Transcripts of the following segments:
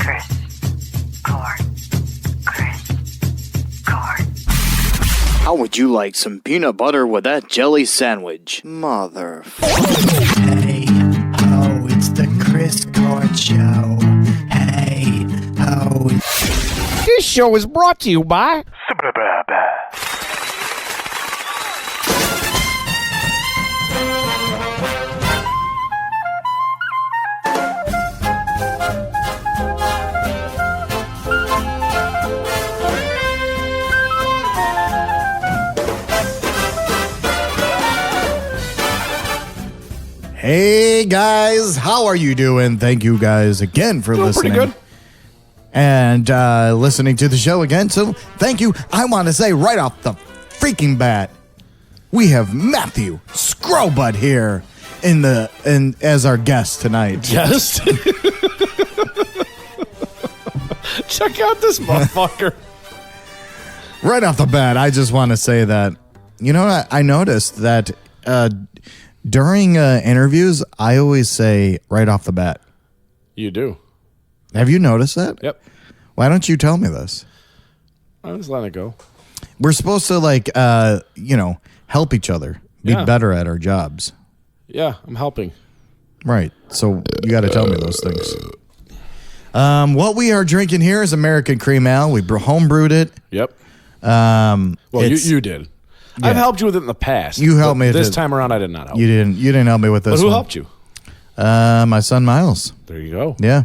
Chris, Cord, Chris, Cord. How would you like some peanut butter with that jelly sandwich? Mother. Hey, oh, it's the Chris Cord Show. Hey, oh. This show is brought to you by... Hey guys, how are you doing? Thank you guys again for listening. Pretty good. And listening to the show again. So thank you. I want to say right off the freaking bat, we have Matthew Scrobutt here as our guest tonight. Yes. Check out this motherfucker. Right off the bat, I just want to say that, you know, I noticed that during interviews, I always say right off the bat. You do. Have you noticed that? Yep. Why don't you tell me this? I just let it go. We're supposed to help each other be better at our jobs. Yeah, I'm helping. Right. So you got to tell me those things. What we are drinking here is American Cream Ale. We homebrewed it. Yep. Well, you did. Yeah. I've helped you with it in the past. You helped me this time around. I did not help. You didn't help me with this. But who one. helped you? My son Miles. There you go. Yeah.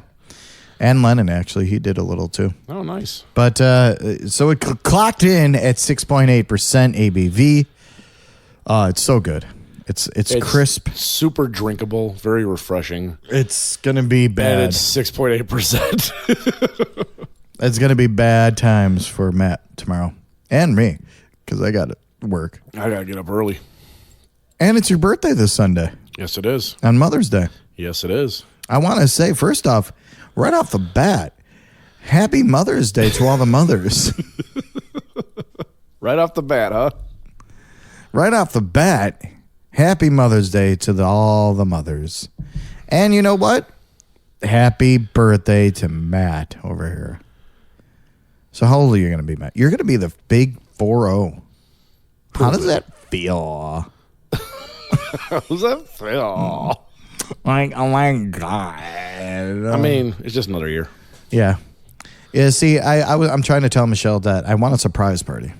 And Lennon, actually. He did a little, too. Oh, nice. But, so it clocked in at 6.8% ABV. It's so good. It's crisp. Super drinkable. Very refreshing. It's going to be bad. And it's 6.8%. It's going to be bad times for Matt tomorrow. And me, because I got to work. I got to get up early. And it's your birthday this Sunday. Yes, it is. On Mother's Day. Yes, it is. I want to say, first off, right off the bat, happy Mother's Day to all the mothers. Right off the bat, huh? Right off the bat, happy Mother's Day to all the mothers. And you know what? Happy birthday to Matt over here. So how old are you going to be, Matt? You're going to be the big 4-0. How does that feel? How does that feel? Like, oh my God. I mean, it's just another year. Yeah. Yeah, see, I'm trying to tell Michelle that I want a surprise party.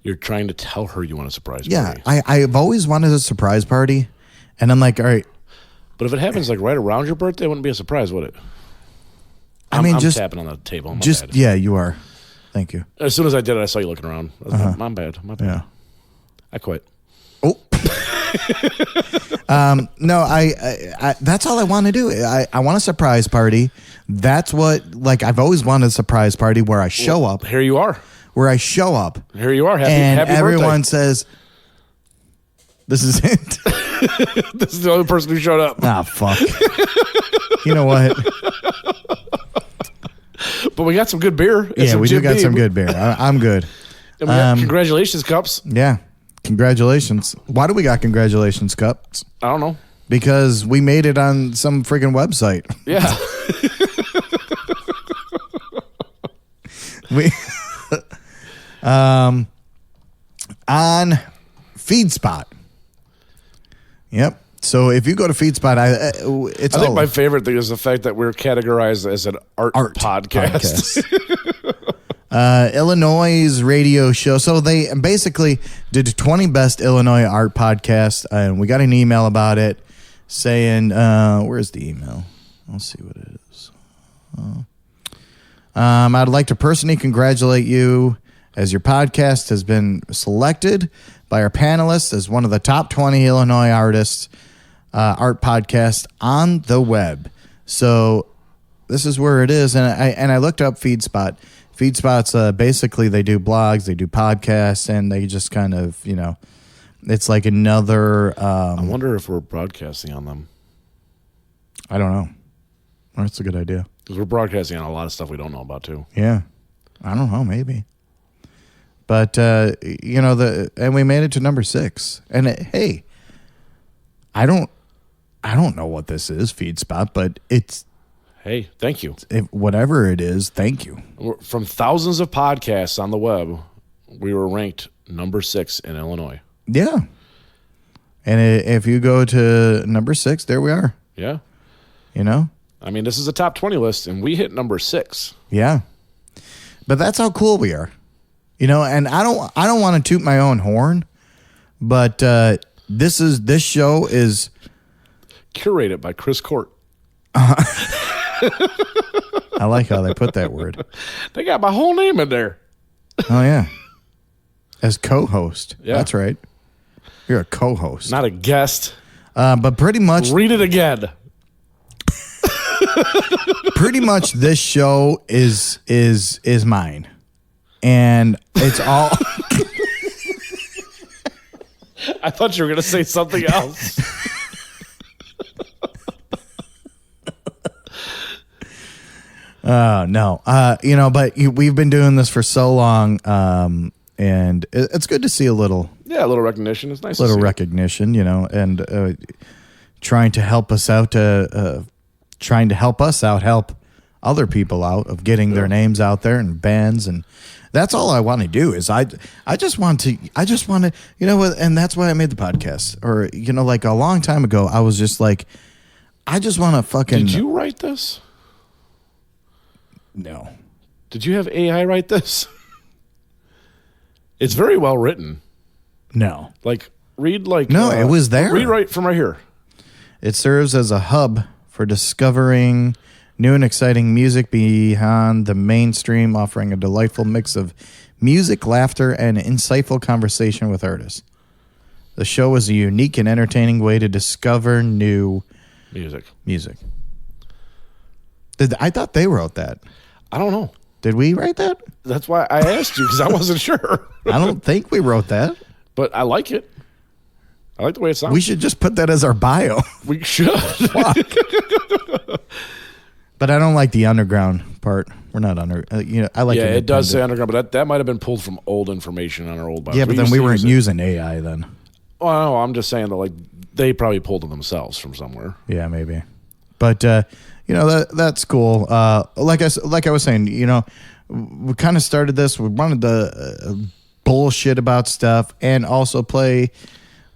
You're trying to tell her you want a surprise Yeah, party. I've always wanted a surprise party, and I'm like, all right. But if it happens like right around your birthday, it wouldn't be a surprise, would it? I'm tapping on the table. My bad. Yeah, you are. Thank you. As soon as I did it, I saw you looking around. I was like, my bad. Yeah. I quit. Oh. No, I that's all I want to do. I want a surprise party. That's what, like, I've always wanted a surprise party where I show up. Here you are. Where I show up. Here you are. Happy everyone birthday. says, this is it. This is the only person who showed up. Ah, fuck. You know what? But we got some good beer. Yeah, we do got some good beer. I'm good. And we got congratulations cups. Yeah. Congratulations. Why do we got congratulations cups? I don't know. Because we made it on some freaking website. Yeah. We on FeedSpot. Yep. So if you go to FeedSpot, I think my favorite thing is the fact that we're categorized as an art podcast. Illinois' radio show. So they basically did 20 best Illinois art podcasts, and we got an email about it saying, where's the email? I'll see what it is. I'd like to personally congratulate you as your podcast has been selected by our panelists as one of the top 20 Illinois artists, art podcasts on the web. So this is where it is. And I looked up FeedSpot. FeedSpot's basically they do blogs, they do podcasts, and they just kind of, it's like another. I wonder if we're broadcasting on them. I don't know. That's a good idea. Because we're broadcasting on a lot of stuff we don't know about, too. Yeah. I don't know, maybe. But, and we made it to number 6. And, hey, I don't know what this is, FeedSpot, but it's Hey, thank you. Whatever it is, thank you. From thousands of podcasts on the web, we were ranked number 6 in Illinois. Yeah. And if you go to number 6, there we are. Yeah. You know? I mean, this is a top 20 list, and we hit number 6. Yeah. But that's how cool we are. You know, and I don't want to toot my own horn, but this show is curated by Chris Court. I like how they put that word. They got my whole name in there. Oh yeah. As co-host. Yeah. That's right. You're a co-host. Not a guest. But pretty much read it again. Pretty much this show is mine. And it's all I thought you were going to say something else. No. You know, but we've been doing this for so long, and it's good to see a little recognition. It's nice. Little recognition, you know, and trying to help us out help other people out of getting their names out there and bands, and that's all I want to do is I just want to you know, and that's why I made the podcast. Or you know, like a long time ago, I was just like, I just want to fucking. Did you write this? No. Did you have AI write this? It's very well written. No. Like read like no, it was there. Read right from right here. It serves as a hub for discovering new and exciting music beyond the mainstream, offering a delightful mix of music, laughter, and insightful conversation with artists. The show is a unique and entertaining way to discover new music. I thought they wrote that. I don't know. Did we write that? That's why I asked you, because I wasn't sure. I don't think we wrote that. But I like it. I like the way it sounds. We should just put that as our bio. We should. But I don't like the underground part. We're not under. You know, I like. Yeah, it does say underground, but that might have been pulled from old information on our old bios. Yeah, but then we weren't using AI then. Oh, no, I'm just saying that like they probably pulled it themselves from somewhere. Yeah, maybe. But you know, that's cool. Like I was saying, you know, we kind of started this. We wanted to bullshit about stuff and also play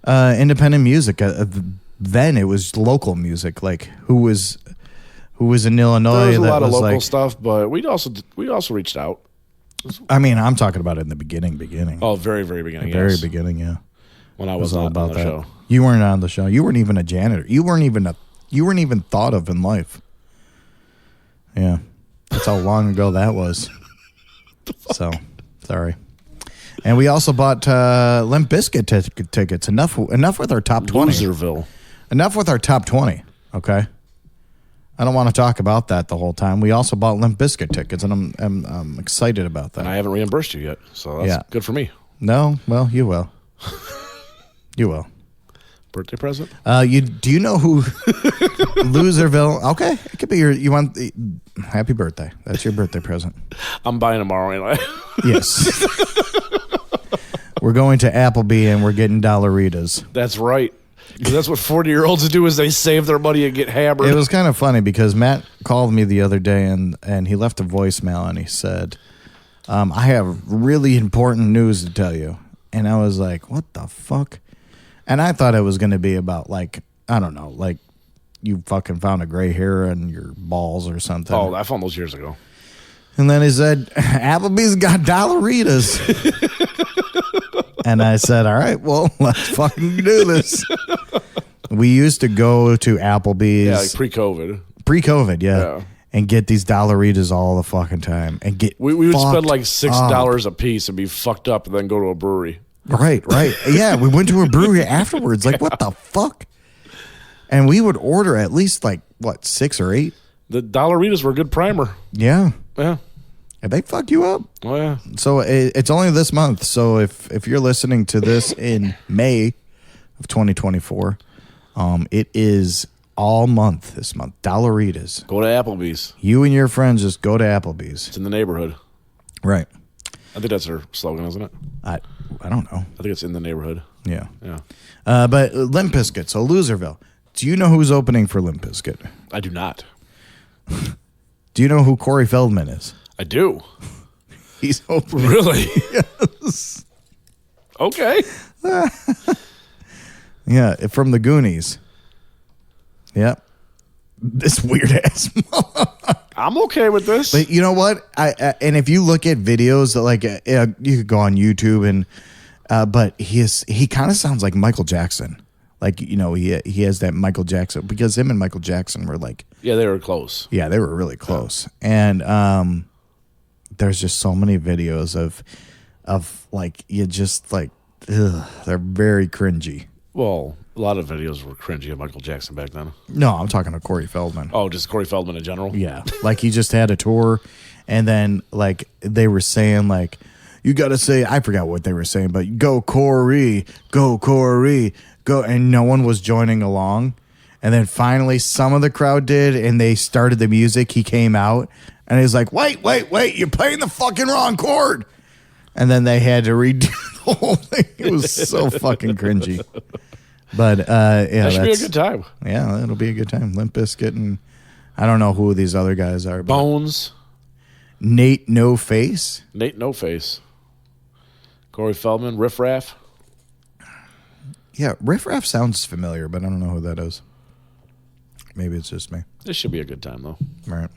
independent music. Then it was local music, like who was in Illinois. There was a lot of local like, stuff, but we also reached out. I mean, I'm talking about it in the beginning. Oh, very, very beginning. Very beginning, yeah. When I was all about on the that. show. You weren't on the show. You weren't even a janitor. You weren't even thought of in life. Yeah. That's how long ago that was. So, sorry. And we also bought Limp Bizkit tickets. Enough with our top 20. Loserville. Enough with our top 20, okay? I don't want to talk about that the whole time. We also bought Limp Bizkit tickets, and I'm excited about that. And I haven't reimbursed you yet, so that's good for me. No? Well, you will. You will. Birthday present? Do you know who Loserville? Okay, it could be you want happy birthday. That's your birthday present. I'm buying tomorrow anyway. Yes. We're going to Applebee and we're getting Dollaritas. That's right. Because that's what 40-year-olds do is they save their money and get hammered. It was kind of funny because Matt called me the other day and he left a voicemail and he said, I have really important news to tell you. And I was like, what the fuck? And I thought it was going to be about, like, I don't know, like you fucking found a gray hair in your balls or something. Oh, I found those years ago. And then he said, Applebee's got Dollaritas. And I said, all right, well, let's fucking do this. We used to go to Applebee's. Yeah, like pre-COVID. Pre-COVID, yeah. And get these Dollaritas all the fucking time. And get we would spend like $6 a piece and be fucked up and then go to a brewery. Right. Yeah, we went to a brewery afterwards. Like, what the fuck? And we would order at least like, what, 6 or 8? The Dollaritas were a good primer. Yeah. Yeah. And they fucked you up. Oh, yeah. So it's only this month. So if you're listening to this in May of 2024, it is all month this month. Dollaritas. Go to Applebee's. You and your friends just go to Applebee's. It's in the neighborhood. Right. I think that's their slogan, isn't it? I don't know. I think it's in the neighborhood. Yeah. Yeah. But Limp Bizkit, so Loserville. Do you know who's opening for Limp Bizkit? I do not. Do you know who Cory Feldman is? I do. He's opening. Really? Yes. Okay. Yeah, from the Goonies. Yep. This weird ass. I'm okay with this. But you know what? And if you look at videos that like you could go on YouTube and but he kind of sounds like Michael Jackson. Like, you know, he has that Michael Jackson, because him and Michael Jackson were like, yeah, they were close. Yeah, they were really close. And there's just so many videos of like, you just like, ugh, they're very cringy. Well, a lot of videos were cringy of Michael Jackson back then. No, I'm talking to Cory Feldman. Oh, just Cory Feldman in general? Yeah. Like, he just had a tour, and then like they were saying like, you got to say, I forgot what they were saying, but go Cory, go, and no one was joining along. And then finally some of the crowd did, and they started the music. He came out and he's like, wait, you're playing the fucking wrong chord. And then they had to redo the whole thing. It was so fucking cringy. But yeah, that should be a good time. Yeah, it'll be a good time. Limp Bizkit, and I don't know who these other guys are. But Bones. Nate No Face. Cory Feldman, Riff Raff. Yeah, Riff Raff sounds familiar, but I don't know who that is. Maybe it's just me. This should be a good time, though. All right.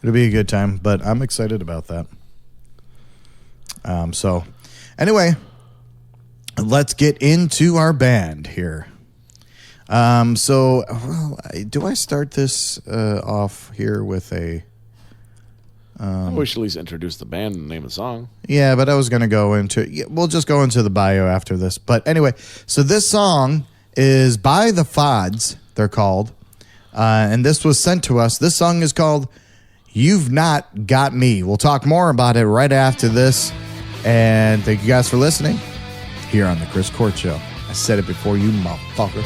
It'll be a good time, but I'm excited about that. So, anyway, let's get into our band here. So, well, do I start this off here with a... we should at least introduce the band and name the song. Yeah, but I was going to go into... Yeah, we'll just go into the bio after this. But anyway, so this song is by the Fods, they're called. And this was sent to us. This song is called You've Not Got Me. We'll talk more about it right after this. And thank you guys for listening here on The Chris Court Show. I said it before, you motherfucker.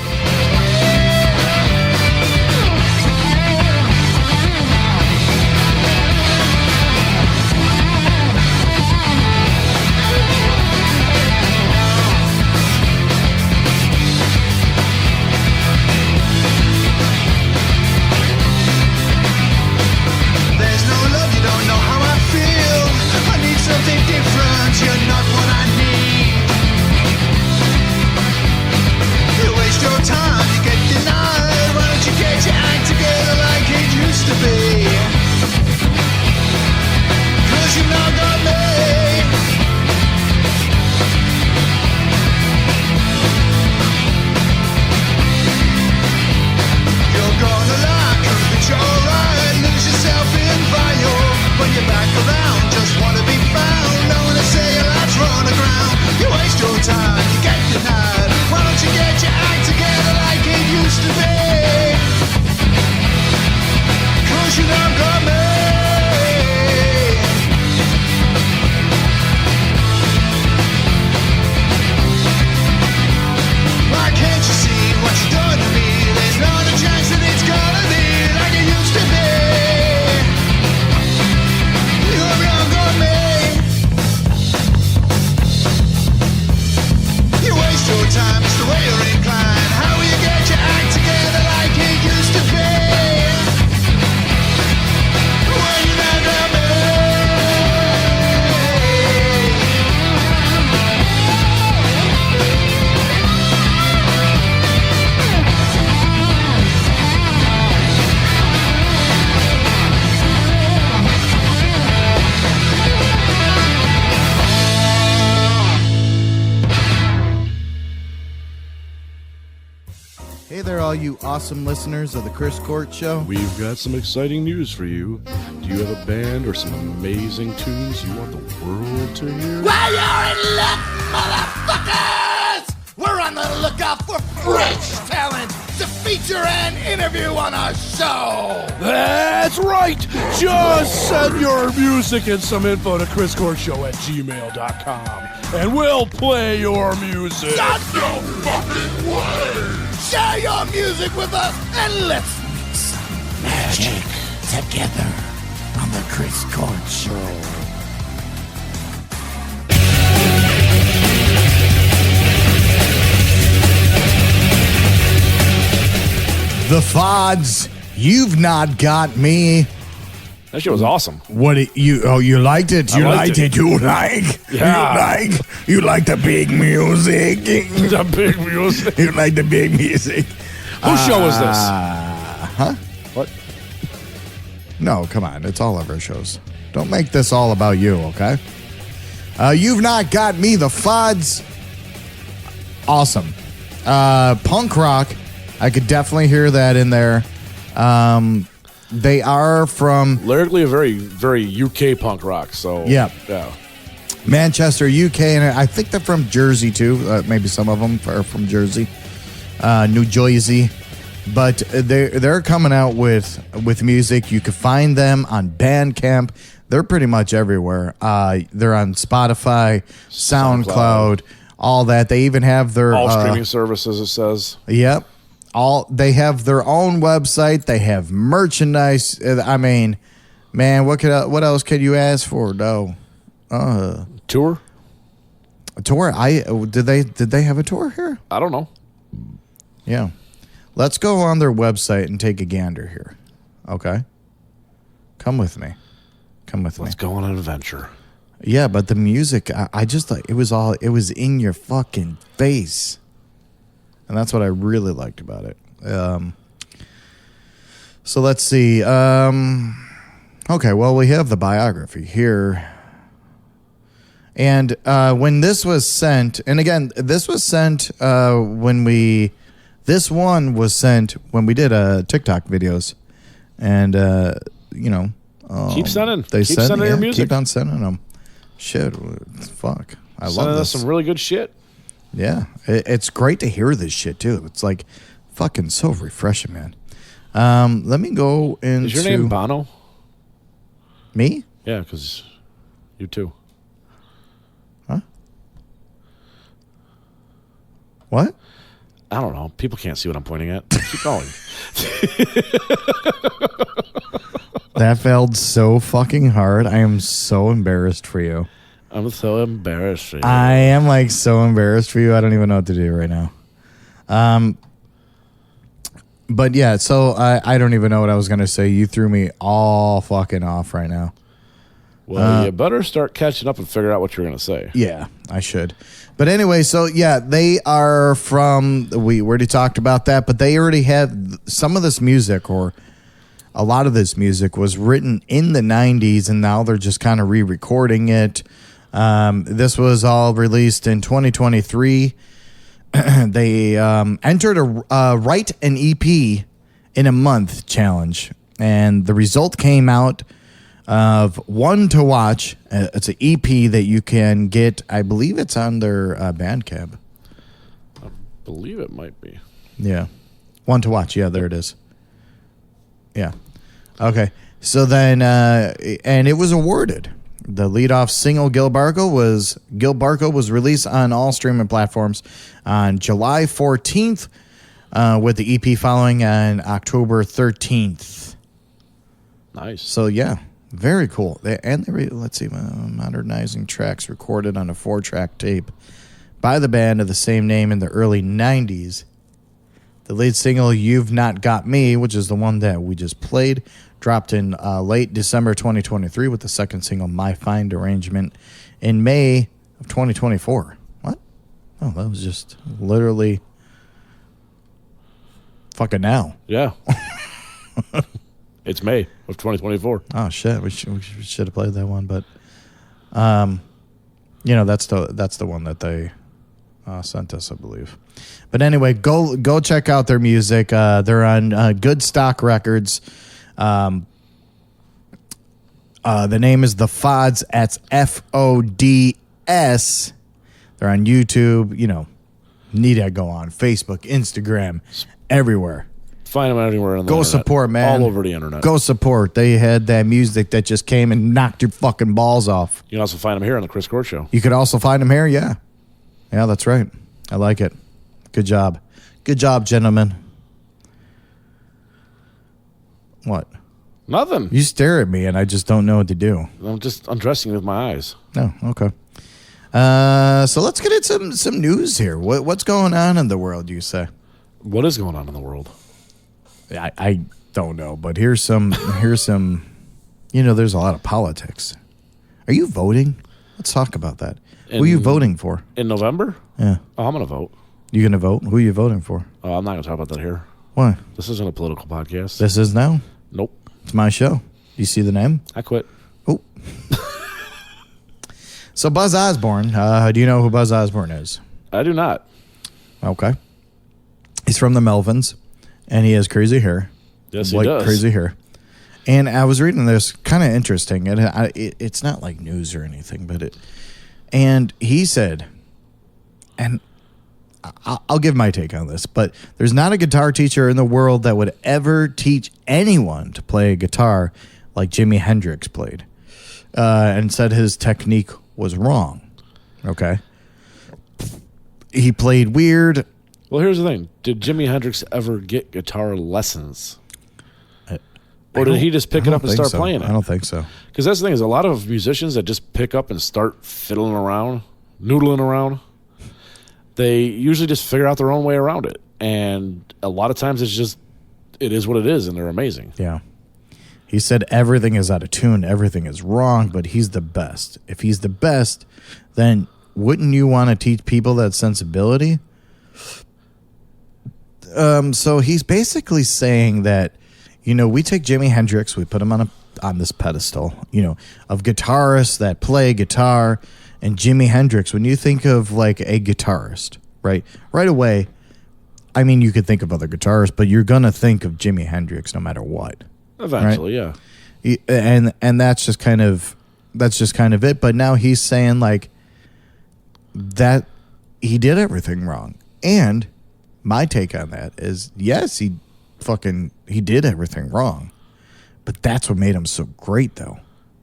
Hey there, all you awesome listeners of the Chris Court Show. We've got some exciting news for you. Do you have a band or some amazing tunes you want the world to hear? Well, you're in luck, motherfuckers! We're on the lookout for French talent to feature and interview on our show. That's right! Just send your music and some info to chriscourtshow@gmail.com and we'll play your music. Shut your fucking way! Share your music with us and let's make some magic together on the Chris Court Show. The Fods, You've Not Got Me. That shit was awesome. You liked it? You liked it? You like the big music? The big music. You like the big music? Whose show was this? Huh? What? No, come on. It's all of our shows. Don't make this all about you, okay? You've Not Got Me, the Fods. Awesome. Punk rock. I could definitely hear that in there. They are from lyrically a very, very UK punk rock. So yeah. Manchester, UK, and I think they're from Jersey too. Maybe some of them are from Jersey, New Jersey. But they're coming out with music. You can find them on Bandcamp. They're pretty much everywhere. They're on Spotify, SoundCloud, all that. They even have their all streaming services. It says. Yep. They have their own website. They have merchandise. I mean, man, what else could you ask for? No, tour. A tour. Did they have a tour here? I don't know. Yeah, let's go on their website and take a gander here. Okay, come with me. Let's go on an adventure. Yeah, but the music, I just like it was in your fucking face. And that's what I really liked about it. So let's see. Okay, well, we have the biography here. And when this was sent, and again, this was sent this one was sent when we did TikTok videos. And, keep sending. Keep sending your music. Keep on sending them. Shit, fuck. I love sending this. us some really good shit. Yeah, it's great to hear this shit too. It's like fucking so refreshing, man. Let me go into. Is your name Bono? Me? Yeah, because you too. Huh? What? I don't know. People can't see what I'm pointing at. Keep going. That failed so fucking hard. I am so embarrassed for you. I'm so embarrassed. I am like so embarrassed for you. I don't even know what to do right now. But yeah, so I don't even know what I was going to say. You threw me all fucking off right now. Well, you better start catching up and figure out what you're going to say. Yeah, I should. But anyway, so yeah, they are from, we already talked about that, but they already have some of this music, or a lot of this music was written in the 90s, and now they're just kind of re-recording it. This was all released in 2023. They entered a Write an EP in a Month challenge, and the result came out of One to Watch. It's an EP that you can get. I believe it's on their Bandcamp. I believe it might be. Yeah. One to Watch. Yeah, there it is. Yeah. Okay. So then, and it was awarded. The leadoff single, Gil Barco, was released on all streaming platforms on July 14th, with the EP following on October 13th. Nice. So, yeah, very cool. Let's see, modernizing tracks recorded on a 4-track tape by the band of the same name in the early 90s. The lead single, You've Not Got Me, which is the one that we just played, dropped in late December 2023 with the second single, My Find Arrangement, in May of 2024. What? Oh, that was just literally fucking now. Yeah. It's May of 2024. Oh, shit. We should have played that one, but that's the one that they sent us, I believe. But anyway, go check out their music. They're on Good Stock Records. The name is the Fods. That's FODS. They're on YouTube. Need to go on Facebook, Instagram, everywhere. Find them anywhere on the Go internet. Support, man. All over the internet. Go support. They had that music that just came and knocked your fucking balls off. You can also find them here on the Chris Court Show. You could also find them here, yeah. Yeah, that's right. I like it. Good job. Good job, gentlemen. What? Nothing. You stare at me and I just don't know what to do. I'm just undressing with my eyes. Oh, okay. So let's get into some news here. What's going on in the world, you say? What is going on in the world? I don't know, but here's some There's a lot of politics. Are you voting? Let's talk about that. Who are you voting for? In November? Yeah. Oh, I'm going to vote. You going to vote? Who are you voting for? Oh, I'm not going to talk about that here. Why? This isn't a political podcast. This is now? Nope. It's my show. You see the name? I quit. Oh. So Buzz Osborne, do you know who Buzz Osborne is? I do not. Okay. He's from the Melvins, and he has crazy hair. Yes, he does. Crazy hair. And I was reading this, kind of interesting, and it's not like news or anything, but and he said, and I'll give my take on this, but there's not a guitar teacher in the world that would ever teach anyone to play a guitar like Jimi Hendrix played, and said his technique was wrong. Okay. He played weird. Well, here's the thing. Did Jimi Hendrix ever get guitar lessons? Or did he just pick it up and start playing it? I don't think so. Because that's the thing is a lot of musicians that just pick up and start fiddling around, noodling around, they usually just figure out their own way around it. And a lot of times it is what it is, and they're amazing. Yeah. He said everything is out of tune, everything is wrong, but he's the best. If he's the best, then wouldn't you want to teach people that sensibility? So he's basically saying that, we take Jimi Hendrix, we put him on this pedestal, of guitarists that play guitar, and Jimi Hendrix. When you think of like a guitarist, right away, I mean, you could think of other guitarists, but you're gonna think of Jimi Hendrix no matter what. Eventually, right? Yeah. And that's just kind of it. But now he's saying like that he did everything wrong. And my take on that is, yes, he did everything wrong, but that's what made him so great, though.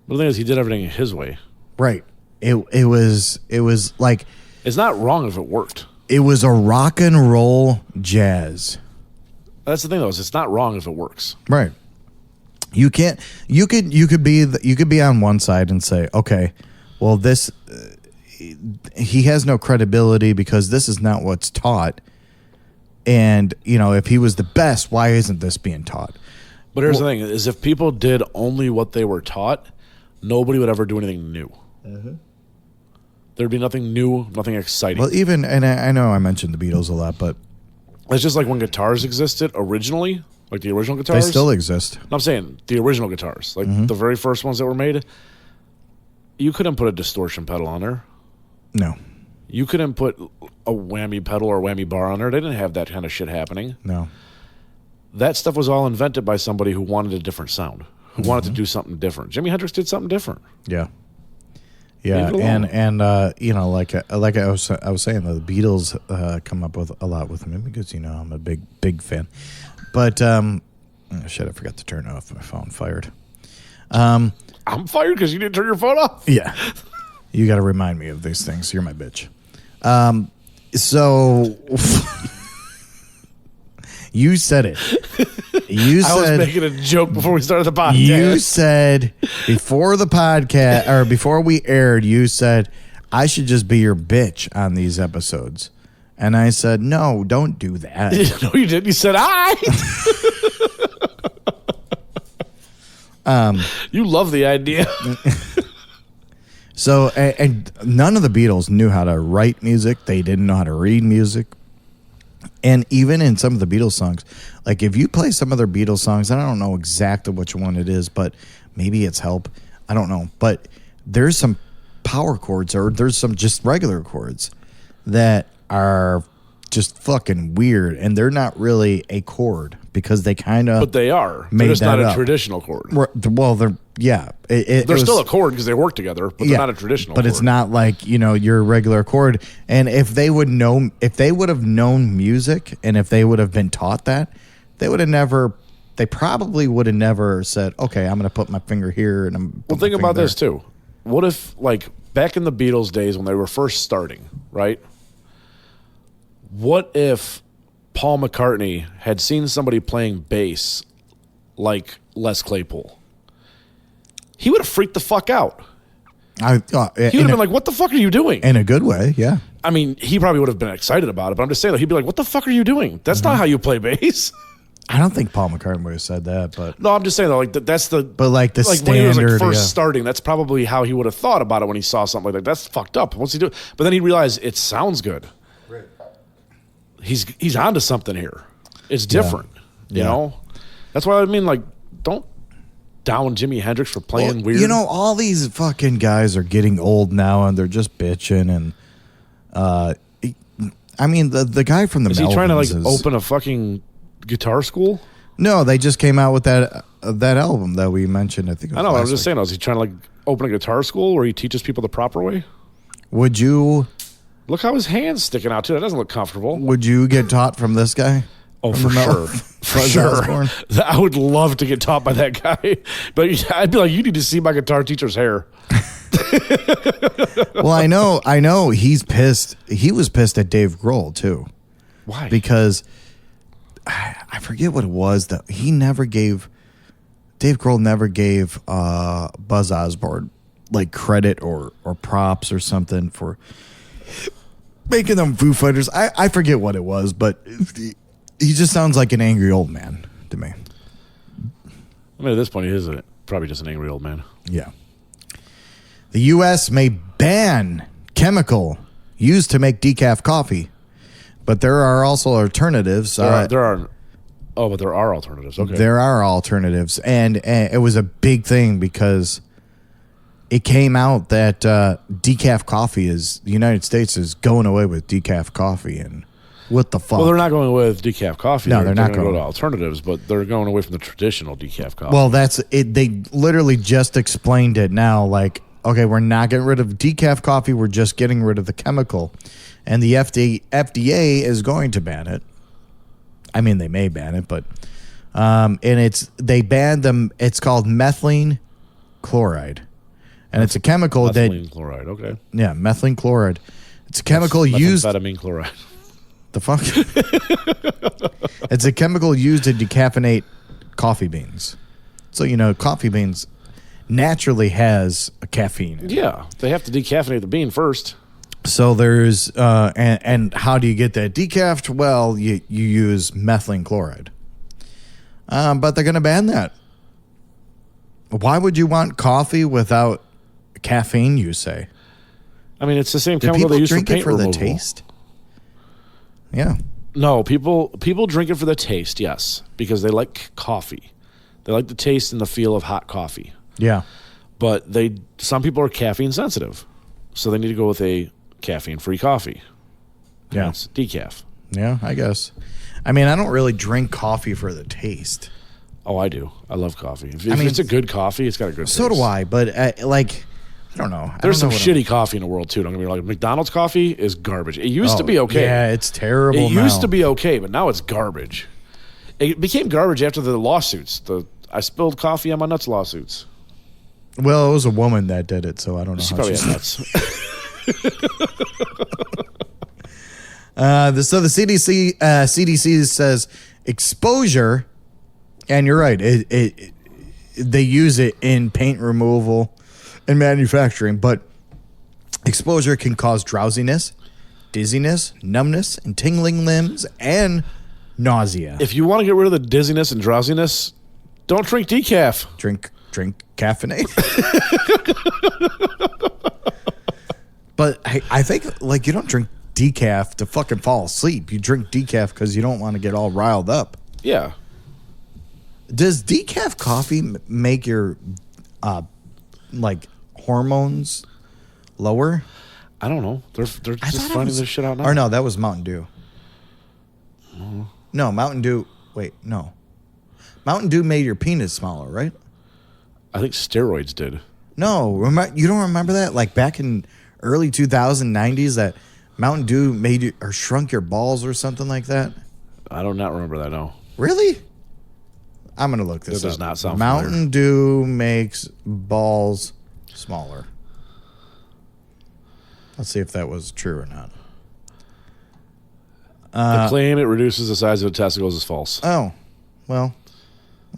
But the thing is, he did everything his way. Right. It was like, it's not wrong if it worked. It was a rock and roll jazz. That's the thing, though. Is it's not wrong if it works. Right. You can't. You could be on one side and say, okay, well, this he has no credibility because this is not what's taught. And, if he was the best, why isn't this being taught? But here's the thing, is if people did only what they were taught, nobody would ever do anything new. Mm-hmm. There'd be nothing new, nothing exciting. Well, and I know I mentioned the Beatles a lot, but it's just like when guitars existed originally, like the original guitars. They still exist. I'm saying the original guitars, like the very first ones that were made, you couldn't put a distortion pedal on there. No. You couldn't put a whammy pedal or a whammy bar on there. They didn't have that kind of shit happening. No. That stuff was all invented by somebody who wanted a different sound, who wanted to do something different. Jimi Hendrix did something different. Yeah. Yeah, and like I was saying, the Beatles come up with a lot with me because I'm a big fan. But shit, I forgot to turn off my phone. Fired. I'm fired because you didn't turn your phone off. Yeah, you got to remind me of these things. You're my bitch. So you said it. I was making a joke before we started the podcast. You said before the podcast or before we aired, you said I should just be your bitch on these episodes. And I said, no, don't do that. No, you didn't. You said you love the idea. So, and none of the Beatles knew how to write music. They didn't know how to read music. And even in some of the Beatles songs, like if you play some of their Beatles songs, and I don't know exactly which one it is, but maybe it's Help. I don't know. But there's some power chords or there's some just regular chords that are just fucking weird. And they're not really a chord because they kind of. But they are. They're just not a traditional chord. Well, they're. Yeah, they're still a chord because they work together, but they're not a traditional. But chord. It's not like your regular chord. And if they would have known music, and if they would have been taught that, they would have never. They probably would have never said, "Okay, I'm going to put my finger here." And I'm. Well, think about this too. What if, like, back in the Beatles days when they were first starting, right? What if Paul McCartney had seen somebody playing bass like Les Claypool? He would have freaked the fuck out. He would have been like, what the fuck are you doing? In a good way, yeah. I mean, he probably would have been excited about it, but I'm just saying, he'd be like, what the fuck are you doing? That's not how you play bass. I don't think Paul McCartney would have said that, but No, I'm just saying though, like that's the the like standard. when he was like first yeah. starting, that's probably how he would have thought about it when he saw something like that. That's fucked up. What's he do? But then he realized it sounds good. Right. He's onto something here. It's different. You know? That's why I mean, like, don't down Jimi Hendrix for playing weird. You know, all these fucking guys are getting old now, and they're just bitching. And I mean, the guy from the is he trying to like open a fucking guitar school? No, they just came out with that album that we mentioned. I think. I know. I was just saying. Is he trying to like open a guitar school where he teaches people the proper way? Would you look how his hand's sticking out too? That doesn't look comfortable. Would you get taught from this guy? Oh, for sure. For sure. I would love to get taught by that guy. But I'd be like, you need to see my guitar teacher's hair. Well, I know he's pissed. He was pissed at Dave Grohl, too. Why? Because I forget what it was that Dave Grohl never gave Buzz Osborne like credit or props or something for making them Foo Fighters. I forget what it was, but he just sounds like an angry old man to me. I mean, at this point, he is probably just an angry old man. Yeah. The U.S. may ban chemical used to make decaf coffee, but there are also alternatives. But there are alternatives. Okay. There are alternatives, and it was a big thing because it came out that decaf coffee the United States is going away with decaf coffee, and what the fuck? Well, they're not going with decaf coffee. No, they're not going to going go to alternatives, but they're going away from the traditional decaf coffee. Well, that's it. They literally just explained it now. Like, okay, we're not getting rid of decaf coffee. We're just getting rid of the chemical, and the FDA is going to ban it. I mean, they may ban it, but and they banned them. It's called methylene chloride, and it's a chemical methylene chloride. Okay. Yeah, methylene chloride. It's a chemical used. Methamphetamine chloride. The fuck? It's a chemical used to decaffeinate coffee beans. So, coffee beans naturally has a caffeine in it. Yeah, they have to decaffeinate the bean first. So there's, and how do you get that decaf? Well, you use methylene chloride. But they're going to ban that. Why would you want coffee without caffeine, you say? I mean, it's the same Do chemical people they use drink for paint it for removal. the taste? Yeah. No, people drink it for the taste, yes, because they like coffee. They like the taste and the feel of hot coffee. Yeah. But some people are caffeine sensitive, so they need to go with a caffeine-free coffee. Yeah. It's decaf. Yeah, I guess. I mean, I don't really drink coffee for the taste. Oh, I do. I love coffee. If it's a good coffee, it's got a good taste. So do I, but I don't know. There's some shitty coffee in the world, too. Don't get me wrong. Like, McDonald's coffee is garbage. It used to be okay. Yeah, it's terrible It used to be okay, but now it's garbage. It became garbage after the lawsuits. I spilled coffee on my nuts lawsuits. Well, it was a woman that did it, so I don't know. She how probably she's had nuts. So the CDC says exposure, and you're right. They use it in paint removal and manufacturing, but exposure can cause drowsiness, dizziness, numbness, and tingling limbs, and nausea. If you want to get rid of the dizziness and drowsiness, don't drink decaf. Drink caffeinate. But I think you don't drink decaf to fucking fall asleep. You drink decaf because you don't want to get all riled up. Yeah. Does decaf coffee make your hormones lower? I don't know. They're just finding this shit out now. Or no, that was Mountain Dew. No, Mountain Dew. Wait, no. Mountain Dew made your penis smaller, right? I think steroids did. No, you don't remember that? Like back in early 2090s, that Mountain Dew made you or shrunk your balls or something like that. I do not remember that. No. Really? I'm gonna look this up. That does not sound Mountain familiar. Dew makes balls smaller. Let's see if that was true or not. The claim it reduces the size of the testicles is false. Oh, well,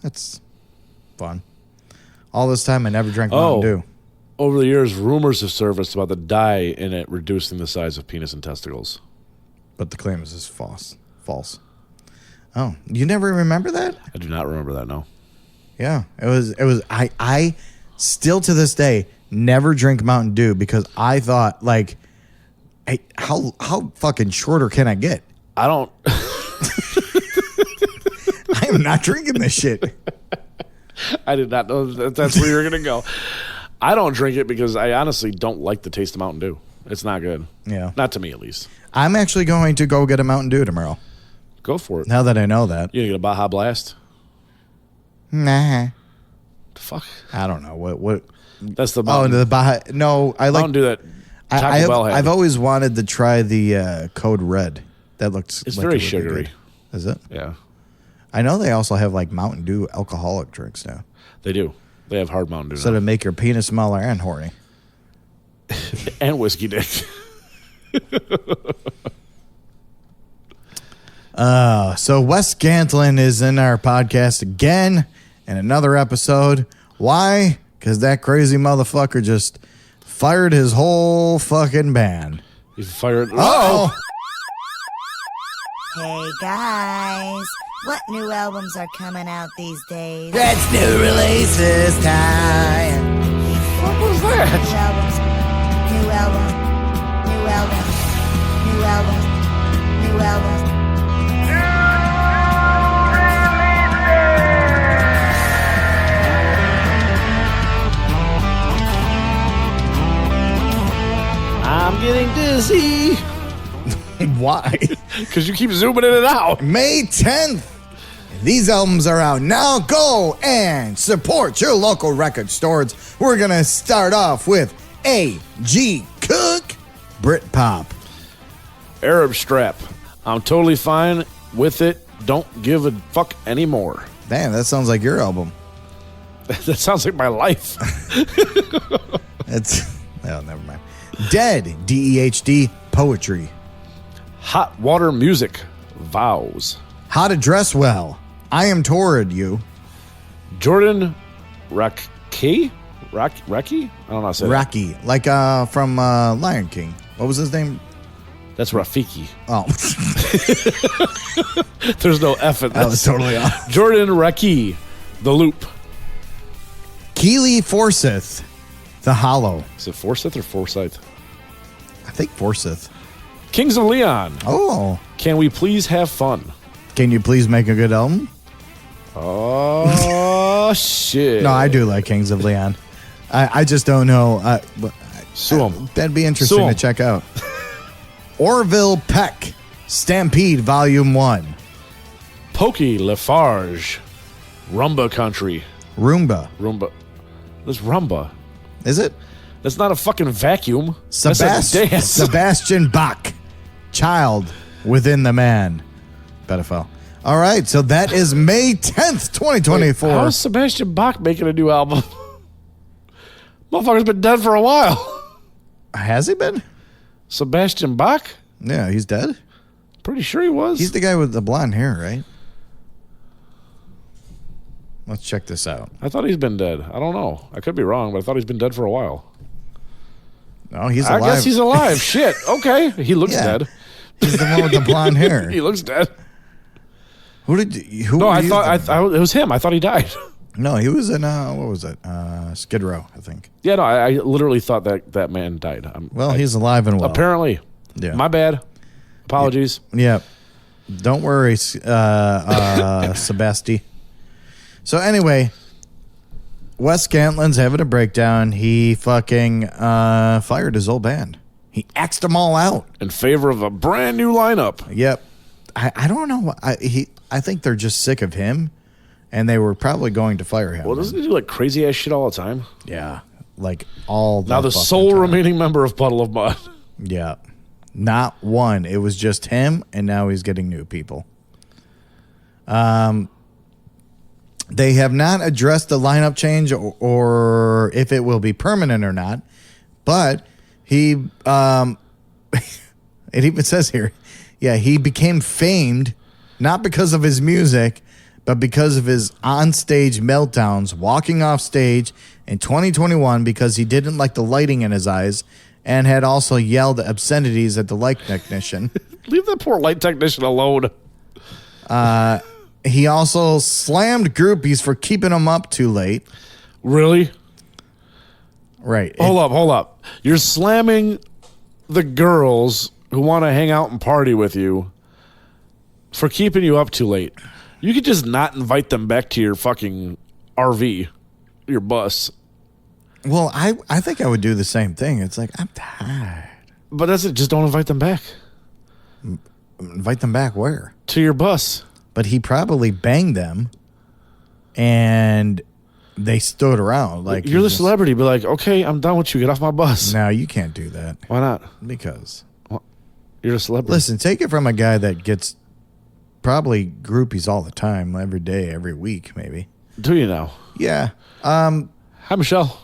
that's fun. All this time, I never drank Mountain Dew. Over the years, rumors have surfaced about the dye in it reducing the size of penis and testicles. But the claim is false. Oh, you never remember that? I do not remember that, no. Yeah, it was. I still to this day never drink Mountain Dew because I thought like, hey, how fucking shorter can I get? I don't. I am not drinking this shit. I did not know that's where you're going to go. I don't drink it because I honestly don't like the taste of Mountain Dew. It's not good. Yeah. Not to me, at least. I'm actually going to go get a Mountain Dew tomorrow. Go for it. Now that I know that. You going to get a Baja Blast? Nah. The fuck? I don't know. What? That's the Oh, Mountain. the Baja. No, I like. Mountain Dew that Taco Bell had. I've always wanted to try the Code Red. That looks. It's like very it would be sugary. good. Is it? Yeah, I know they also have like Mountain Dew alcoholic drinks now. they do. They have hard Mountain Dew So now. to make your penis smaller and horny. And whiskey dick. So Wes Gantlin is in our podcast again in another episode. Why? Because that crazy motherfucker just fired his whole fucking band. He's fired. Oh! Hey guys, what new albums are coming out these days? That's new releases time. What was that? New albums, new albums, new albums, new albums, new albums. I'm getting dizzy. Why? Because you keep zooming in and out. May 10th. These albums are out now. Go and support your local record stores. We're going to start off with A.G. Cook, Britpop. Arab Strap. I'm totally fine with it. Don't give a fuck anymore. Damn, that sounds like your album. That sounds like my life. It's, oh, never mind. Dead, D-E-H-D, Poetry. Hot Water Music. Vows. How to Dress Well, I Am Toward You. Jordan Rakey? Racky? I don't know how to say that. Rocky, like from Lion King. What was his name? That's Rafiki. Oh, There's no F in that was this. totally off. Jordan Rakey. The Loop. Keely Forsyth, The Hollow. Is it Forsyth or Forsyth? I think Forsyth. Kings of Leon. Oh, Can we please have fun? can you please make a good album? Oh, shit. No, I do like Kings of Leon. I just don't know. Sue 'em. That'd be interesting Sue 'em. to check out. Orville Peck, Stampede Volume 1. Pokey Lafarge. Rumba Country. Roomba. Rumba. That's rumba. Is it? That's not a fucking vacuum. That's a dance. Sebastian Bach, Child Within the Man. Pedophile. All right, so that is May 10th, 2024. How is Sebastian Bach making a new album? Motherfucker's been dead for a while. Has he been? Sebastian Bach? Yeah, he's dead. Pretty sure he was. He's the guy with the blonde hair, right? Let's check this out. I thought he's been dead. I don't know. I could be wrong, but I thought he's been dead for a while. No, he's I alive. guess he's alive. Shit. Okay. He looks Yeah. dead. He's the one with the blonde hair. He looks dead. Who did you? Who No, I used thought him? it was him. I thought he died. No, he was in what was it? Skid Row, I think. Yeah, no, I literally thought that man died. Well, he's alive and well. Apparently. Yeah. My bad. Apologies. Yeah. Don't worry, Sebasti. So anyway, Wes Gantlin's having a breakdown. He fucking fired his old band. He axed them all out. In favor of a brand new lineup. Yep. I don't know. I think they're just sick of him, and they were probably going to fire him. Well, doesn't he do like crazy ass shit all the time? Yeah. Like all Now the fucking sole time. remaining member of Puddle of Mud. Yeah. Not one. It was just him, and now he's getting new people. They have not addressed the lineup change or if it will be permanent or not, but he, it even says here, yeah, he became famed not because of his music, but because of his on-stage meltdowns, walking off stage in 2021 because he didn't like the lighting in his eyes and had also yelled obscenities at the light technician. Leave that poor light technician alone. He also slammed groupies for keeping him up too late. Really? Right. Hold up. You're slamming the girls who want to hang out and party with you for keeping you up too late. You could just not invite them back to your fucking RV, your bus. Well, I think I would do the same thing. It's like, I'm tired. But that's it. Just don't invite them back. Invite them back where? To your bus. But he probably banged them, and they stood around. Like You're the celebrity. Be like, okay, I'm done with you. Get off my bus. No, you can't do that. Why not? Because you're a celebrity. Listen, take it from a guy that gets probably groupies all the time, every day, every week, maybe. Do you now? Yeah. Hi, Michelle.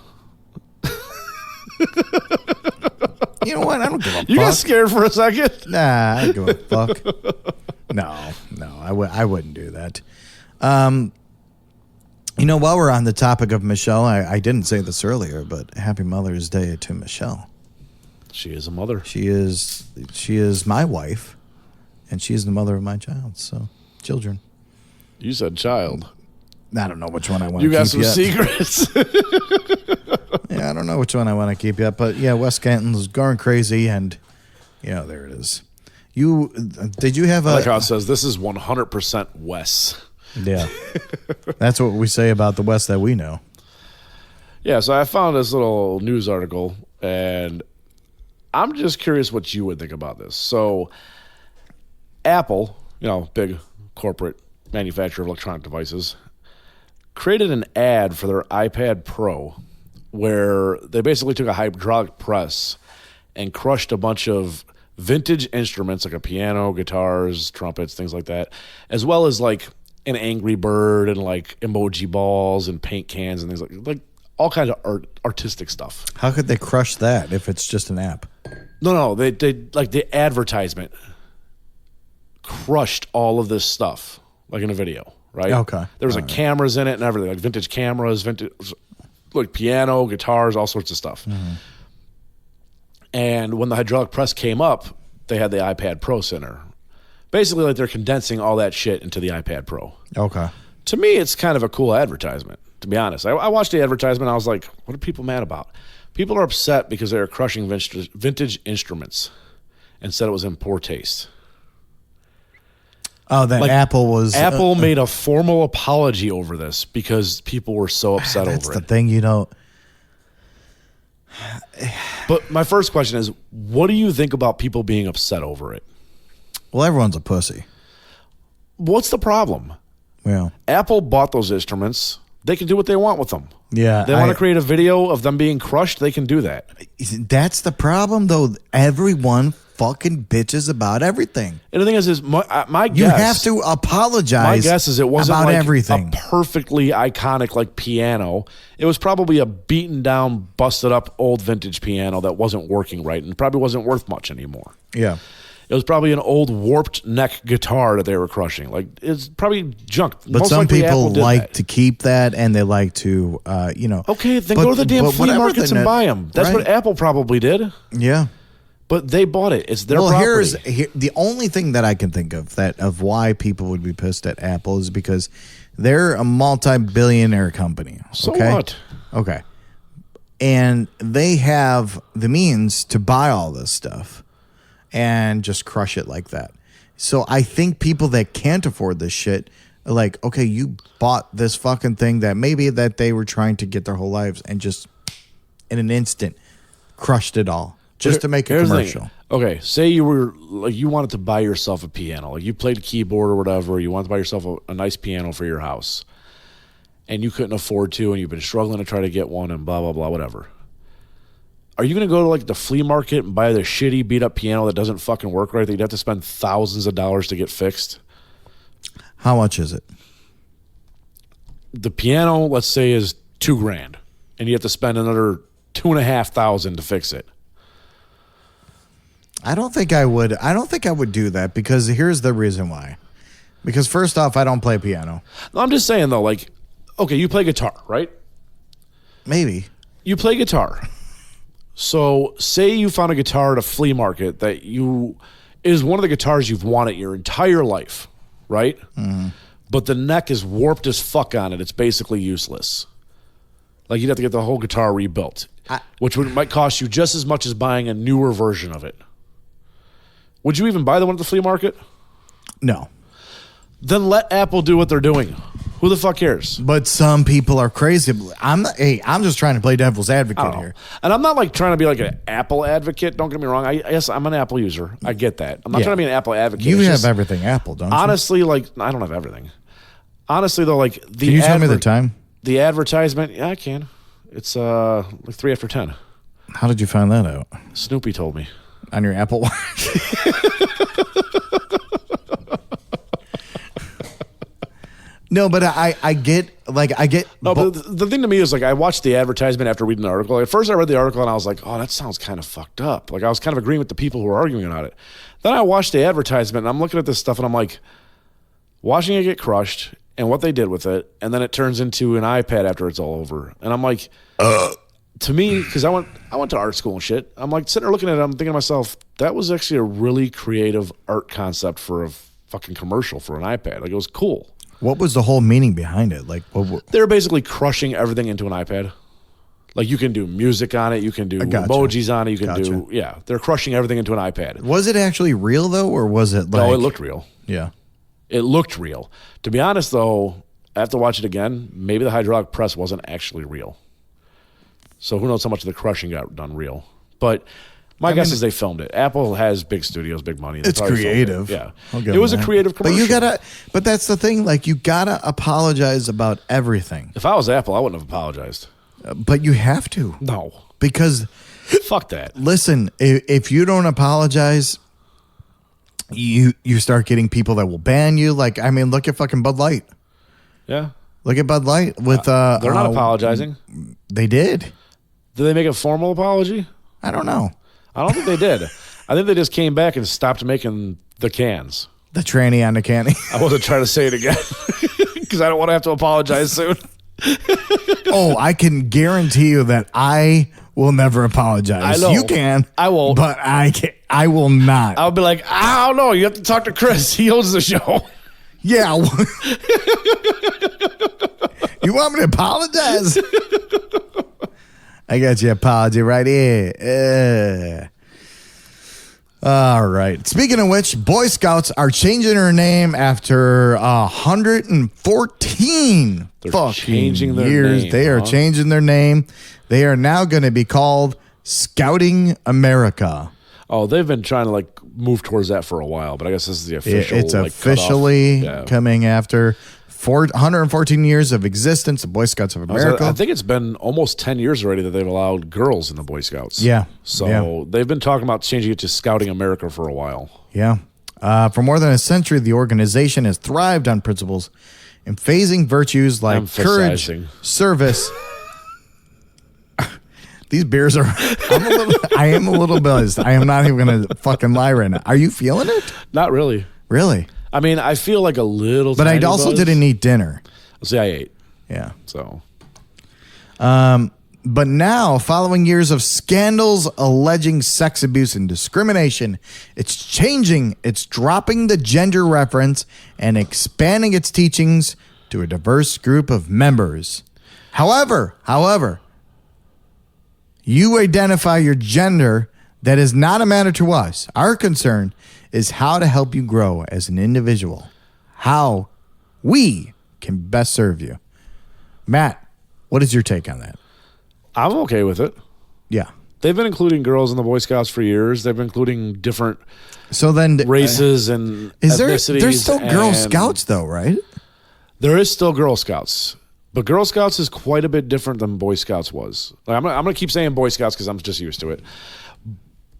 You know what? I don't give a fuck. You got scared for a second. Nah, I don't give a fuck. No, I wouldn't do that. While we're on the topic of Michelle, I didn't say this earlier, but happy Mother's Day to Michelle. She is a mother. She is my wife, and she is the mother of my child. So, children. You said child. I don't know which one I want to keep yet. You got some secrets. Yeah, I don't know which one I want to keep yet, but yeah, West Canton's going crazy, and there it is. Did you have I like how it says this is 100% Wes. Yeah, that's what we say about the West that we know. Yeah, so I found this little news article, and I'm just curious what you would think about this. So, Apple, big corporate manufacturer of electronic devices, created an ad for their iPad Pro where they basically took a hydraulic press and crushed a bunch of vintage instruments like a piano, guitars, trumpets, things like that, as well as like an Angry Bird and like emoji balls and paint cans and things like all kinds of artistic stuff. How could they crush that if it's just an app? No, they like the advertisement crushed all of this stuff like in a video, right? Okay. There was cameras in it and everything, like vintage cameras, vintage like piano, guitars, all sorts of stuff. Mm-hmm. And when the hydraulic press came up, they had the iPad Pro Center. Basically, like they're condensing all that shit into the iPad Pro. Okay. To me, it's kind of a cool advertisement, to be honest. I watched the advertisement. I was like, what are people mad about? People are upset because they are crushing vintage instruments and said it was in poor taste. Oh, that Apple made a formal apology over this because people were so upset over it. That's the thing, But my first question is, what do you think about people being upset over it? Well, everyone's a pussy. What's the problem? Well, Apple bought those instruments. They can do what they want with them. Yeah. They want to create a video of them being crushed. They can do that. That's the problem, though. Everyone fucking bitches about everything. And the thing is my guess. You have to apologize. My guess is it wasn't about like everything. A perfectly iconic like piano. It was probably a beaten down, busted up old vintage piano that wasn't working right and probably wasn't worth much anymore. Yeah. It was probably an old warped neck guitar that they were crushing. Like it's probably junk. But Most some people like that. to keep that, and they like to, Okay, then go to the damn flea markets and buy them. That's what Apple probably did. Yeah. But they bought it. It's their property. Here's the only thing that I can think of why people would be pissed at Apple is because they're a multi-billionaire company. So okay? what? Okay. And they have the means to buy all this stuff and just crush it like that. So I think people that can't afford this shit are like, okay, you bought this fucking thing that maybe that they were trying to get their whole lives and just in an instant crushed it all. Just to make a commercial. Okay, say you were like you wanted to buy yourself a piano, like you played keyboard or whatever. You wanted to buy yourself a nice piano for your house, and you couldn't afford to, and you've been struggling to try to get one, and blah blah blah, whatever. Are you going to go to like the flea market and buy the shitty beat up piano that doesn't fucking work right? That you'd have to spend thousands of dollars to get fixed. How much is it? The piano, let's say, is $2,000, and you have to spend another $2,500 to fix it. I don't think I would do that because here's the reason why. Because first off, I don't play piano. No, I'm just saying though, like, okay, you play guitar, right? Maybe. You play guitar. So say you found a guitar at a flea market that is one of the guitars you've wanted your entire life, right? But the neck is warped as fuck on it. It's basically useless. Like you'd have to get the whole guitar rebuilt, which might cost you just as much as buying a newer version of it. Would you even buy the one at the flea market? No. Then let Apple do what they're doing. Who the fuck cares? But some people are crazy. I'm just trying to play devil's advocate here. And I'm not like trying to be like an Apple advocate. Don't get me wrong. Yes, I'm an Apple user. I get that. I'm not trying to be an Apple advocate. You It's have just, everything Apple, don't you? honestly, like I don't have everything. Honestly, though, like the Can you tell me the time? The advertisement, yeah, I can. It's like 3 after 10. How did you find that out? Snoopy told me. On your Apple Watch? No, but I get. No, but the thing to me is like I watched the advertisement after reading the article. Like, at first, I read the article and I was like, "Oh, that sounds kind of fucked up." Like I was kind of agreeing with the people who were arguing about it. Then I watched the advertisement and I'm looking at this stuff and I'm like, watching it get crushed and what they did with it, and then it turns into an iPad after it's all over, and I'm like, to me, because I went to art school and shit. I'm like sitting there looking at it. I'm thinking to myself, that was actually a really creative art concept for a fucking commercial for an iPad. Like it was cool. What was the whole meaning behind it? Like, They're basically crushing everything into an iPad. Like you can do music on it, you can do emojis on it, you can do they're crushing everything into an iPad. Was it actually real though, or was it like? No, it looked real. Yeah, it looked real. To be honest, though, I have to watch it again. Maybe the hydraulic press wasn't actually real. So who knows how much of the crushing got done real? But my guess is they filmed it. Apple has big studios, big money. They it's creative. Yeah, it was a creative commercial. But that's the thing. Like you gotta apologize about everything. If I was Apple, I wouldn't have apologized. But you have to. No, because fuck that. Listen, if you don't apologize, you start getting people that will ban you. Like I mean, look at fucking Bud Light. Yeah, look at Bud Light with. They're not apologizing. They did. Did they make a formal apology? I don't know. I don't think they did. I think they just came back and stopped making the cans. The tranny on the canny. I wasn't trying to say it again because I don't want to have to apologize soon. Oh, I can guarantee you that I will never apologize. I know. You can. I won't. But I can. I will not. I'll be like, I don't know. You have to talk to Chris. He owns the show. Yeah. You want me to apologize? I got your apology right here. All right. Speaking of which, Boy Scouts are changing their name after 114 changing their years. name, They are huh? changing their name. They are now going to be called Scouting America. Oh, they've been trying to like move towards that for a while, but I guess this is the official. It's like, officially cutoff. coming after 114 years of existence of Boy Scouts of America. I think it's been almost 10 years already that they've allowed girls in the Boy Scouts. Yeah. So they've been talking about changing it to Scouting America for a while. Yeah. For more than a century, the organization has thrived on principles and phasing virtues like courage, service. These beers are. I am a little buzzed. I am not even going to fucking lie right now. Are you feeling it? Not really. Really? I mean, I feel like a little. But I tiny also buzz. didn't eat dinner. See, I ate. Yeah. So. But now, following years of scandals alleging sex abuse and discrimination, it's changing. It's dropping the gender reference and expanding its teachings to a diverse group of members. However, you identify your gender. That is not a matter to us. Our concern is how to help you grow as an individual, how we can best serve you. Matt, what is your take on that? I'm okay with it. Yeah. They've been including girls in the Boy Scouts for years. They've been including different races and ethnicities. There's still Girl Scouts, though, right? There is still Girl Scouts. But Girl Scouts is quite a bit different than Boy Scouts was. Like, I'm going to keep saying Boy Scouts because I'm just used to it.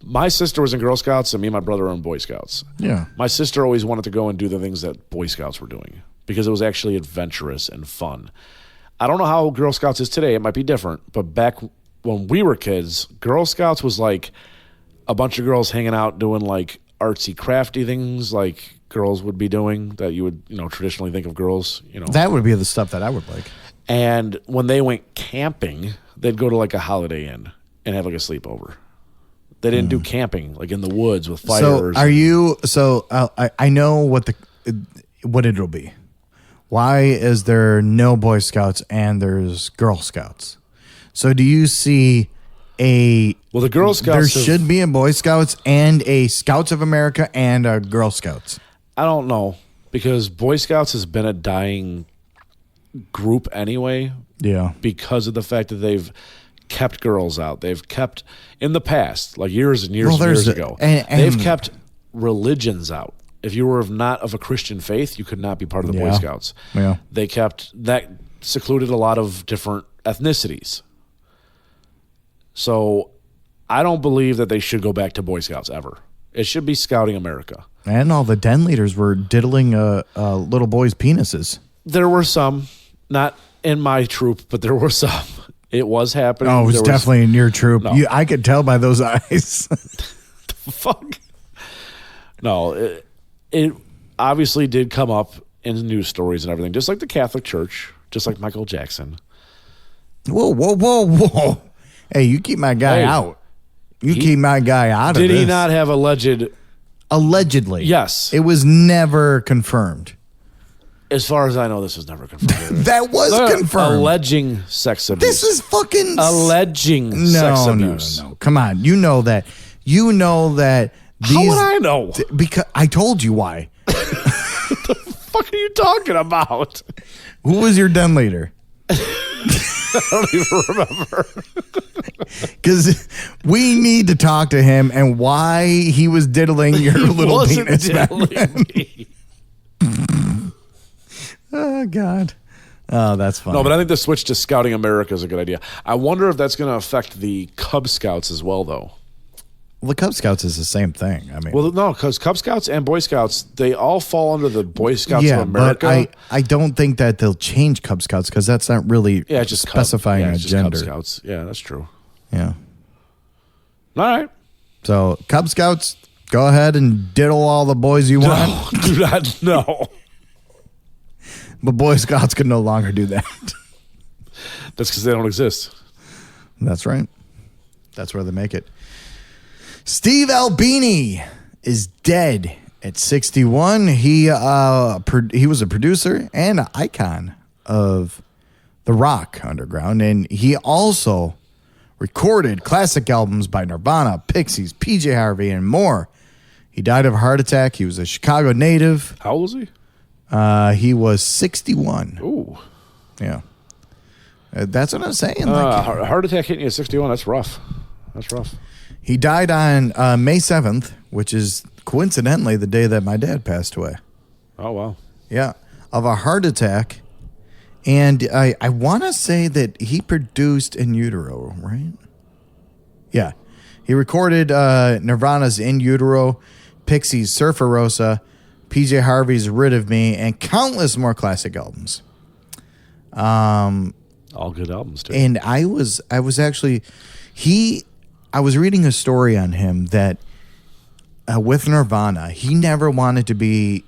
My sister was in Girl Scouts, and me and my brother were in Boy Scouts. Yeah. My sister always wanted to go and do the things that Boy Scouts were doing because it was actually adventurous and fun. I don't know how Girl Scouts is today. It might be different. But back when we were kids, Girl Scouts was like a bunch of girls hanging out doing like artsy, crafty things like girls would be doing that you would, traditionally think of girls, That would be the stuff that I would like. And when they went camping, they'd go to like a Holiday Inn and have like a sleepover. They didn't do camping like in the woods with fires. So are you? So I know what it'll be. Why is there no Boy Scouts and there's Girl Scouts? So do you see well, the Girl Scouts there should be a Boy Scouts and a Scouts of America and a Girl Scouts? I don't know, because Boy Scouts has been a dying group anyway. Yeah. Because of the fact that they've kept girls out. They've kept, in the past, like years and years and years ago, they've kept religions out. If you were not of a Christian faith, you could not be part of the Boy Scouts. Yeah. They kept, that secluded a lot of different ethnicities. So I don't believe that they should go back to Boy Scouts ever. It should be Scouting America. And all the den leaders were diddling little boys' penises. There were some, not in my troop, but there were some. It was happening. Oh, it was definitely in your troop. No. I could tell by those eyes. Fuck. No, it obviously did come up in news stories and everything, just like the Catholic Church, just like Michael Jackson. Whoa. Hey, you keep my guy out. Keep my guy out of this. Did he not have Allegedly. Yes. It was never confirmed. As far as I know, this was never confirmed. That was confirmed. Alleging sex abuse. This is fucking... Alleging sex abuse. No. Come on. You know that. You know that these... How would I know? Because I told you why. What the fuck are you talking about? Who was your den leader? I don't even remember. Because we need to talk to him and why he was diddling your little penis. Diddling me. Oh, God. Oh, that's funny. No, but I think the switch to Scouting America is a good idea. I wonder if that's going to affect the Cub Scouts as well, though. Well, the Cub Scouts is the same thing. I mean, well, no, because Cub Scouts and Boy Scouts, they all fall under the Boy Scouts of America. But I don't think that they'll change Cub Scouts because that's not really just specifying a gender. Cub Scouts. Yeah, that's true. Yeah. All right. So Cub Scouts, go ahead and diddle all the boys you want. No, do not. No. But Boy Scouts can no longer do that. That's because they don't exist. That's right. That's where they make it. Steve Albini is dead at 61. He was a producer and an icon of the rock underground, and he also recorded classic albums by Nirvana, Pixies, PJ Harvey, and more. He died of a heart attack. He was a Chicago native. How old was he? He was 61. Ooh. Yeah. That's what I'm saying. Heart attack hitting you at 61, that's rough. That's rough. He died on May 7th, which is coincidentally the day that my dad passed away. Oh, wow. Yeah, of a heart attack. And I want to say that he produced In Utero, right? Yeah. He recorded Nirvana's In Utero, Pixies' Surfer Rosa, PJ Harvey's Rid of Me, and countless more classic albums. All good albums, too. And I was actually... I was reading a story on him that with Nirvana, he never wanted to be,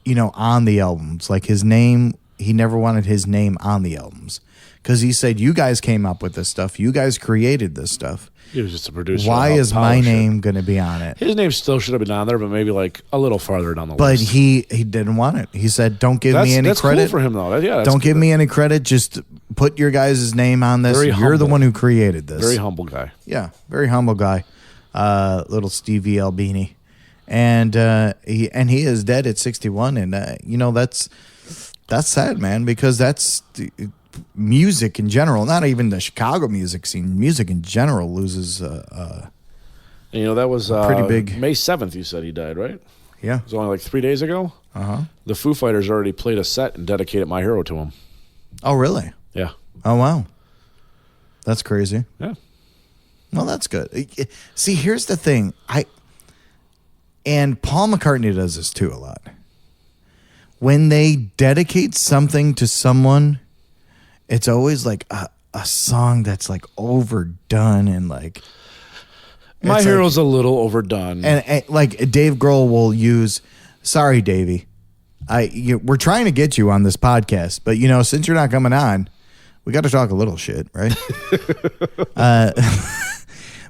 on the albums. Like his name, he never wanted his name on the albums. Because he said, you guys came up with this stuff. You guys created this stuff. He was just a producer. Why is my name going to be on it? His name still should have been on there, but maybe like a little farther down the list. But he didn't want it. He said, don't give me any credit. That's cool for him, though. Don't give me any credit. Just put your guys' name on this. You're the one who created this. Very humble guy. Yeah, very humble guy. Little Stevie Albini. And he is dead at 61. And, that's sad, man, because that's... music in general, not even the Chicago music scene, music in general loses that was pretty big. May 7th you said he died, right? Yeah. It was only like 3 days ago. The Foo Fighters already played a set and dedicated My Hero to him. Oh, really? Yeah. Oh, wow. That's crazy. Yeah. Well, that's good. See, here's the thing. And Paul McCartney does this too a lot. When they dedicate something to someone, it's always like a song that's like overdone and like... My Hero's a little overdone. And like Dave Grohl will use, sorry, Davey, we're trying to get you on this podcast, but since you're not coming on, we got to talk a little shit, right?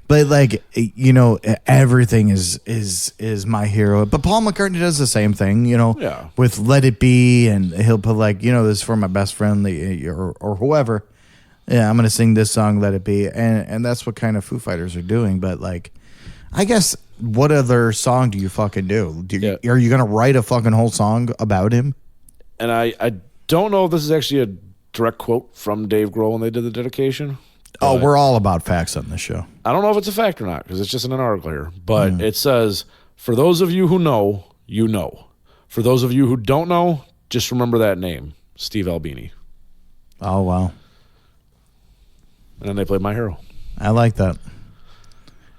But like, you know, everything is My Hero. But Paul McCartney does the same thing, you know, Yeah. with Let It Be, and he'll put like, you know, this is for my best friend or whoever. Yeah, I'm gonna sing this song, Let It Be, and that's what kind of Foo Fighters are doing. But like, I guess what other song do you fucking do? Are you gonna write a fucking whole song about him? And I don't know if this is actually a direct quote from Dave Grohl when they did the dedication. Oh, we're all about facts on this show. I don't know if it's a fact or not because it's just in an article here. But it says, for those of you who know, you know. For those of you who don't know, just remember that name, Steve Albini. Oh, wow. And then they played My Hero. I like that.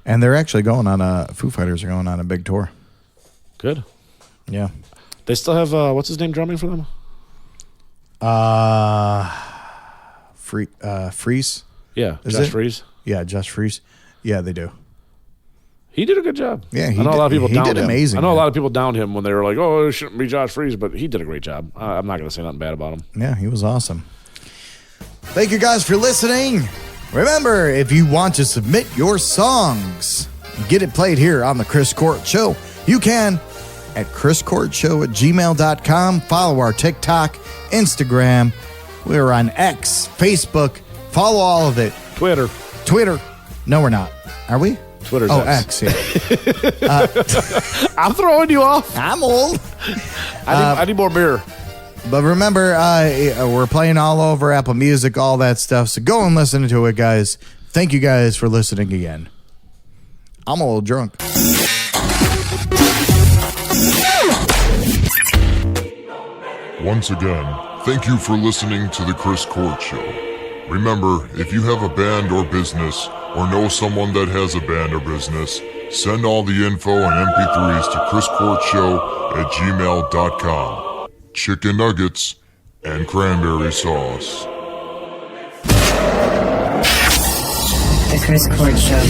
And they're actually going on Foo Fighters are going on a big tour. Good. Yeah. They still have, what's his name drumming for them? Freeze. Yeah, Is Josh it? Freeze. Yeah, Josh Freeze. Yeah, they do. He did a good job. Yeah, I know a lot of people downed did him. amazing. I know a man. lot of people downed him when they were like, "Oh, it shouldn't be Josh Freeze," but he did a great job. I'm not going to say nothing bad about him. Yeah, he was awesome. Thank you guys for listening. Remember, if you want to submit your songs, get it played here on the Chris Court Show, you can at chriscourtshow@gmail.com. Follow our TikTok, Instagram. We're on X, Facebook. Follow all of it. Twitter. No, we're not. Are we? Twitter's Oh, X. X, yeah. I'm throwing you off. I'm old. I need more beer. But remember, we're playing all over Apple Music, all that stuff. So go and listen to it, guys. Thank you guys for listening again. I'm a little drunk. Once again, thank you for listening to The Chris Court Show. Remember, if you have a band or business, or know someone that has a band or business, send all the info and MP3s to chriscourtshow@gmail.com. Chicken nuggets and cranberry sauce. The Chris Court Show.